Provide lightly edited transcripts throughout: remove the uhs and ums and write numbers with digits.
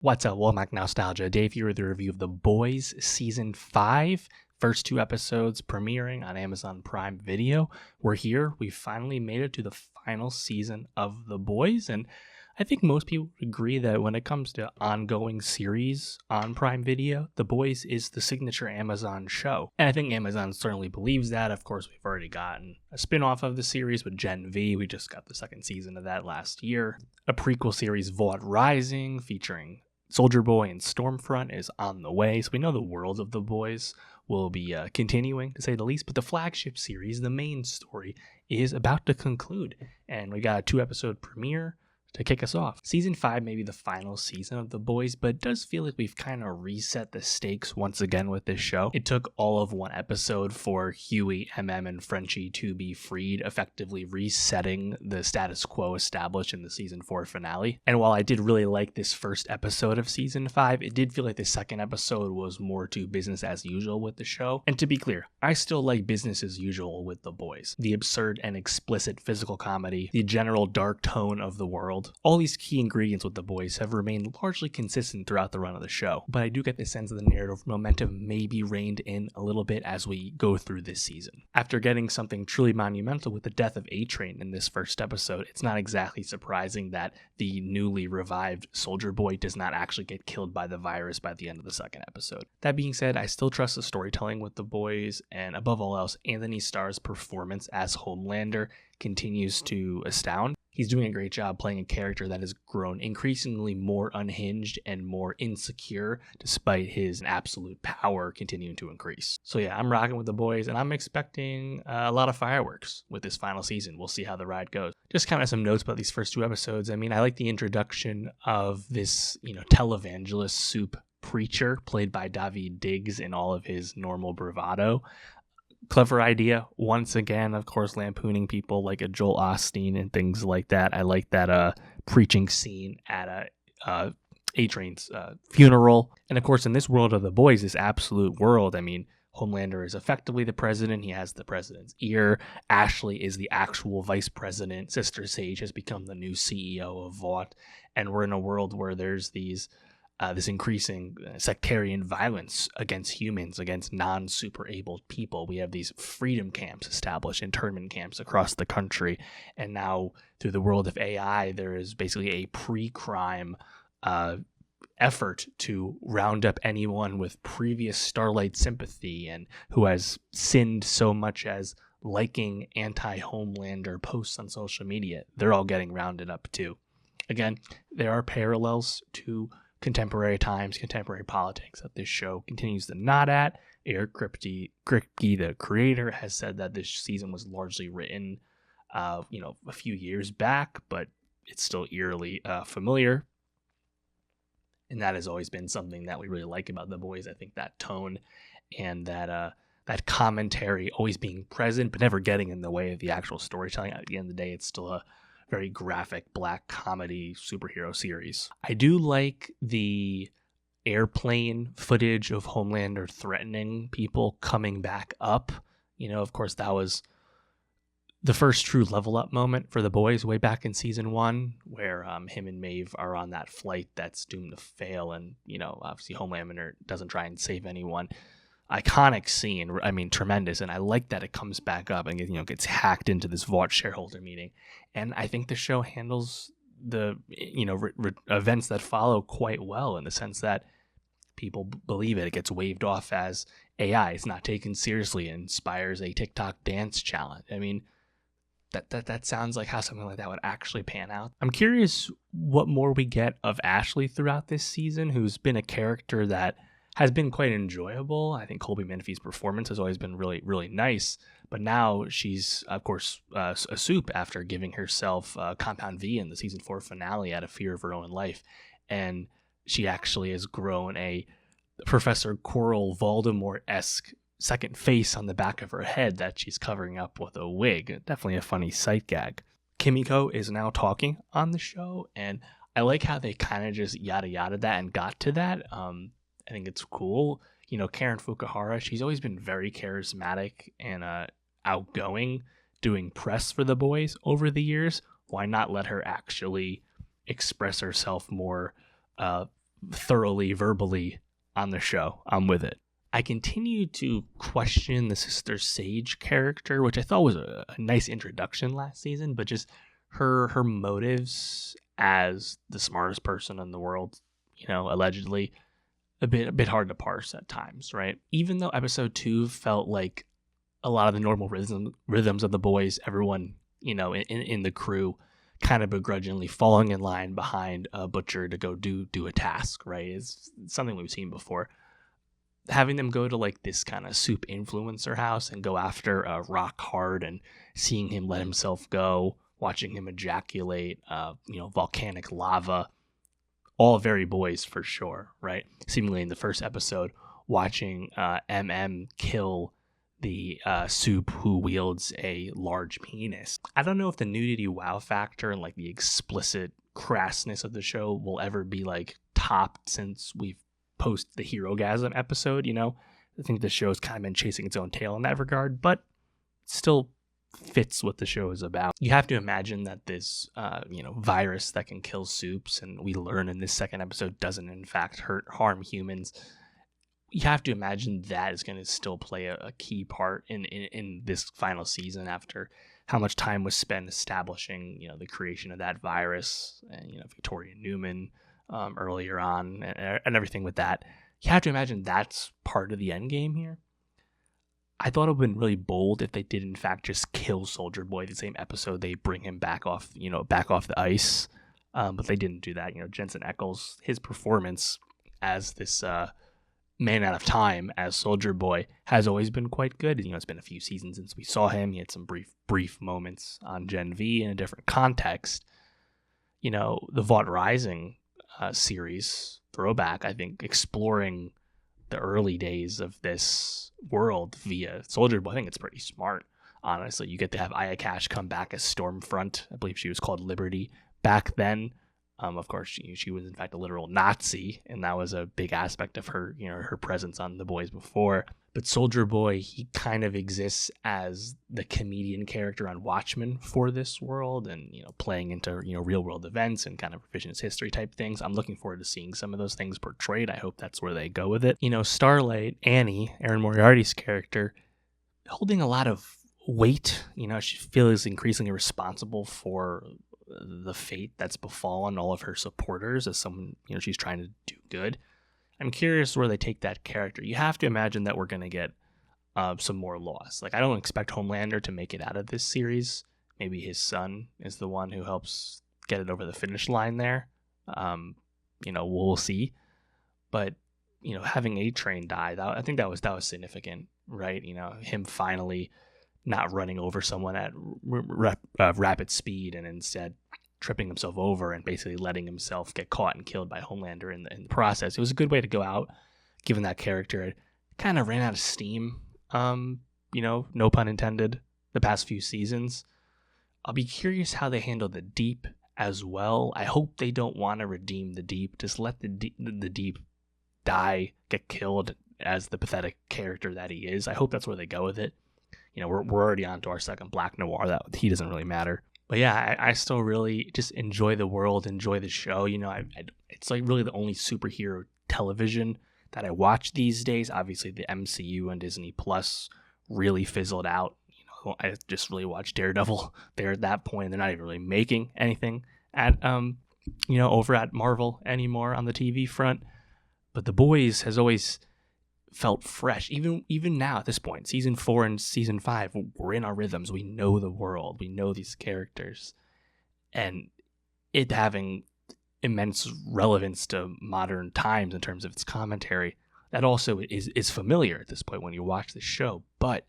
What's up? Welcome back to Nowstalgia. Dave here with a review of The Boys Season 5. First two episodes premiering on Amazon Prime Video. We're here. We finally made it to the final season of The Boys, and I think most people agree that when it comes to ongoing series on Prime Video, The Boys is the signature Amazon show. And I think Amazon certainly believes that. Of course, we've already gotten a spin-off of the series with Gen V. We just got the second season of that last year. A prequel series, Vought Rising, featuring Soldier Boy and Stormfront, is on the way, so we know the world of The Boys will be continuing, to say the least, but the flagship series, the main story, is about to conclude, and we got a 2-episode premiere to kick us off. Season 5 may be the final season of The Boys, but it does feel like we've kind of reset the stakes once again with this show. It took all of one episode for Huey, MM, and Frenchie to be freed, effectively resetting the status quo established in the Season 4 finale. And while I did really like this first episode of Season 5, it did feel like the second episode was more to business as usual with the show. And to be clear, I still like business as usual with The Boys. The absurd and explicit physical comedy, the general dark tone of the world, all these key ingredients with The Boys have remained largely consistent throughout the run of the show, but I do get the sense that the narrative momentum may be reined in a little bit as we go through this season. After getting something truly monumental with the death of A-Train in this first episode, it's not exactly surprising that the newly revived Soldier Boy does not actually get killed by the virus by the end of the second episode. That being said, I still trust the storytelling with The Boys, and above all else, Anthony Starr's performance as Homelander continues to astound. He's doing a great job playing a character that has grown increasingly more unhinged and more insecure despite his absolute power continuing to increase. So yeah, I'm rocking with The Boys, and I'm expecting a lot of fireworks with this final season. We'll see how the ride goes. Just kind of some notes about these first two episodes. I mean, I like the introduction of this, televangelist soup preacher played by Daveed Diggs in all of his normal bravado. Clever idea. Once again, of course, lampooning people like a Joel Osteen and things like that. I like that preaching scene at A-Train's funeral. And of course, in this world of The Boys, this absolute world, I mean, Homelander is effectively the president. He has the president's ear. Ashley is the actual vice president. Sister Sage has become the new CEO of Vought. And we're in a world where there's this increasing sectarian violence against humans, against non-super abled people. We have these freedom camps established, internment camps across the country. And now through the world of AI, there is basically a pre-crime effort to round up anyone with previous Starlight sympathy and who has sinned so much as liking anti-Homelander posts on social media. They're all getting rounded up too. Again, there are parallels to contemporary times, contemporary politics that this show continues to nod at. Eric Kripke, the creator, has said that this season was largely written, a few years back, but it's still eerily familiar. And that has always been something that we really like about The Boys. I think that tone and that commentary always being present, but never getting in the way of the actual storytelling. At the end of the day, it's still a very graphic black comedy superhero series. I do like the airplane footage of Homelander threatening people coming back up. Of course, that was the first true level up moment for The Boys way back in season 1, where him and Maeve are on that flight that's doomed to fail, and obviously Homelander doesn't try and save anyone. Iconic scene, I mean, tremendous, and I like that it comes back up and gets hacked into this Vought shareholder meeting. And I think the show handles the events that follow quite well, in the sense that people believe it. It gets waved off as AI. It's not taken seriously. It inspires a TikTok dance challenge. I mean, that sounds like how something like that would actually pan out. I'm curious what more we get of Ashley throughout this season, who's been a character that has been quite enjoyable. I think Colby Menifee's performance has always been really, really nice. But now she's, of course, a soup after giving herself Compound V in the season 4 finale out of fear of her own life. And she actually has grown a Professor Quirrell Voldemort-esque second face on the back of her head that she's covering up with a wig. Definitely a funny sight gag. Kimiko is now talking on the show, and I like how they kind of just yada that and got to that. I think it's cool. Karen Fukuhara, she's always been very charismatic and outgoing, doing press for The Boys over the years. Why not let her actually express herself more thoroughly verbally on the show. I'm with it. I continue to question the Sister Sage character, which I thought was a nice introduction last season, but just her motives as the smartest person in the world, allegedly, a bit hard to parse at times, right? Even though episode 2 felt like a lot of the normal rhythms of the boys, everyone, in the crew kind of begrudgingly falling in line behind a butcher to go do a task, right? Is something we've seen before. Having them go to like this kind of soup influencer house and go after Rock Hard and seeing him let himself go, watching him ejaculate, volcanic lava, all very boys for sure, right? Seemingly in the first episode, watching MM kill the soup who wields a large penis. I don't know if the nudity wow factor and like the explicit crassness of the show will ever be like topped since we've post the Herogasm episode. I think the show's kind of been chasing its own tail in that regard, but still fits what the show is about. You have to imagine that this virus that can kill soups, and we learn in this second episode doesn't in fact harm humans. You have to imagine that is going to still play a key part in this final season, after how much time was spent establishing the creation of that virus, and Victoria Newman earlier on, and everything with that. You have to imagine that's part of the end game here. I thought it would have been really bold if they did in fact just kill Soldier Boy the same episode they bring him back off the ice, but they didn't do that. Jensen Ackles, his performance as this man out of time as Soldier Boy has always been quite good. It's been a few seasons since we saw him. He had some brief moments on Gen V in a different context. The Vought Rising series throwback, I think, exploring the early days of this world via Soldier Boy, I think it's pretty smart, honestly. You get to have Aya Cash come back as Stormfront. I believe she was called Liberty back then. Of course, she was in fact a literal Nazi, and that was a big aspect of her, her presence on The Boys before. But Soldier Boy, he kind of exists as the comedian character on Watchmen for this world, and playing into real world events and kind of revisionist history type things. I'm looking forward to seeing some of those things portrayed. I hope that's where they go with it. Starlight, Annie, Erin Moriarty's character, holding a lot of weight. She feels increasingly responsible for the fate that's befallen all of her supporters as someone, she's trying to do good. I'm curious where they take that character. You have to imagine that we're going to get some more loss. Like, I don't expect Homelander to make it out of this series. Maybe his son is the one who helps get it over the finish line there. We'll see. But, having A-Train die, I think that was significant, right? Him finally not running over someone at rapid speed and instead tripping himself over and basically letting himself get caught and killed by Homelander in the process. It was a good way to go out, given that character kind of ran out of steam, no pun intended, the past few seasons. I'll be curious how they handle the Deep as well. I hope they don't want to redeem the Deep. Just let the Deep die, get killed as the pathetic character that he is. I hope that's where they go with it. We're already on to our second Black Noir. That he doesn't really matter. But yeah, I still really just enjoy the world, enjoy the show. It's like really the only superhero television that I watch these days. Obviously, the MCU and Disney Plus really fizzled out. I just really watched Daredevil there at that point. They're not even really making anything at over at Marvel anymore on the TV front. But The Boys has always felt fresh. Even now at this point, season 4 and season 5, we're in our rhythms. We know the world. We know these characters. And it having immense relevance to modern times in terms of its commentary, that also is familiar at this point when you watch the show. But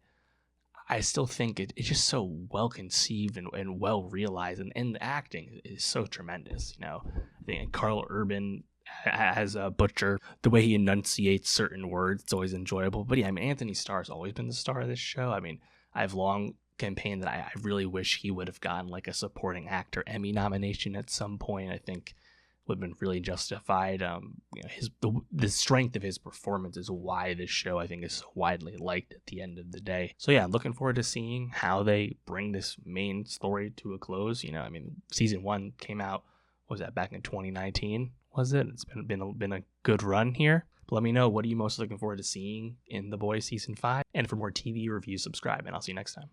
I still think it's just so well conceived and well realized, and the acting is so tremendous. I think Carl Urban as a Butcher, the way he enunciates certain words, it's always enjoyable. But yeah, Anthony Starr's always been the star of this show. I've long campaigned that I really wish he would have gotten like a supporting actor Emmy nomination at some point. I think would have been really justified. The strength of his performance is why this show, I think, is so widely liked at the end of the day. So yeah, looking forward to seeing how they bring this main story to a close. Season 1 came out, what was that, back in 2019, was it? It's been a good run here. But let me know, what are you most looking forward to seeing in The Boys Season 5? And for more TV reviews, subscribe, and I'll see you next time.